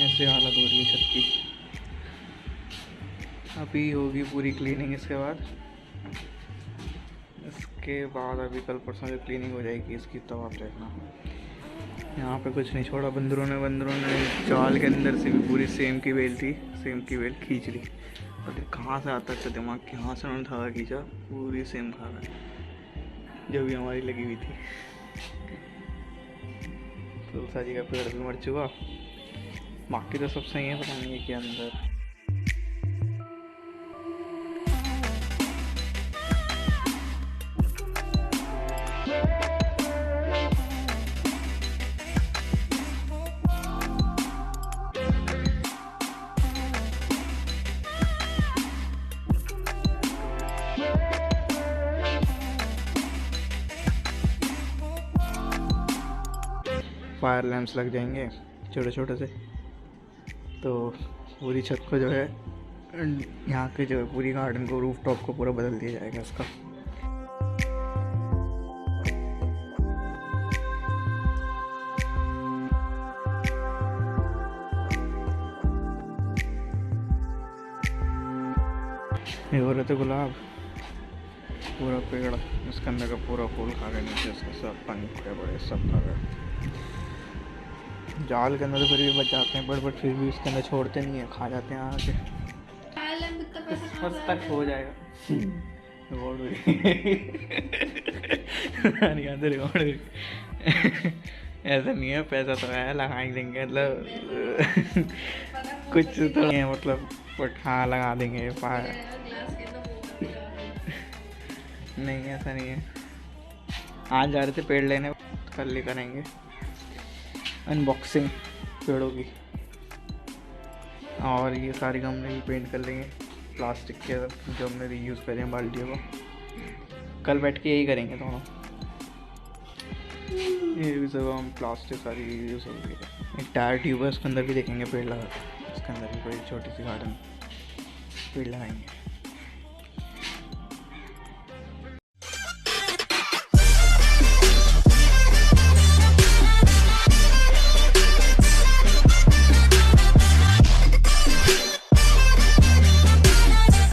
ऐसे हालत हो रही है छत की। अभी होगी पूरी क्लीनिंग इसके बाद अभी कल परसों जो क्लीनिंग हो जाएगी इसकी, तब आप देखना। यहाँ पे कुछ नहीं छोड़ा बंदरों ने जाल के अंदर से भी पूरी सेम की बेल खींच ली। और कहाँ से आता था दिमाग, कहाँ से उन्होंने धागा खींचा, पूरी सेम खा गया जो भी हमारी लगी हुई थी। तुलसा जी का पेड़ भी मर चुका, बाकी तो सब सही है, पता नहीं है कि अंदर। फायर लैंप्स लग जाएंगे छोटे छोटे से, तो पूरी छत को जो है, यहाँ के जो है पूरी गार्डन को, रूफटॉप को पूरा बदल दिया जाएगा इसका। ये हो रहे थे गुलाब, पूरा पेड़ इसके अंदर का पूरा फूल खा गए, नीचे इसके सब पंख बड़े सब खा गए। जाल के अंदर तो फिर भी बच जाते हैं, बट फिर भी इसके अंदर छोड़ते नहीं है, खा जाते हैं आके। तक हो जाएगा रिकॉर्ड रिकॉर्ड ऐसा नहीं है, पैसा तो है लगा ही देंगे, मतलब कुछ तो नहीं है, मतलब बट हाँ लगा देंगे। नहीं ऐसा नहीं है, आज जा रहे थे पेड़ लेने, कल ले करेंगे अनबॉक्सिंग पेड़ों की। और ये सारी गमले भी पेंट कर लेंगे प्लास्टिक के, जो हमने रीयूज़ करे हैं बाल्टियों को, कल बैठ के यही करेंगे दोनों। ये भी सब हम प्लास्टिक सारी रीयूज़ हो गई है। एक टायर ट्यूब है, उसके अंदर भी देखेंगे पेड़ लगा, उसके अंदर भी कोई छोटी सी गार्डन पेड़ लगाएंगे।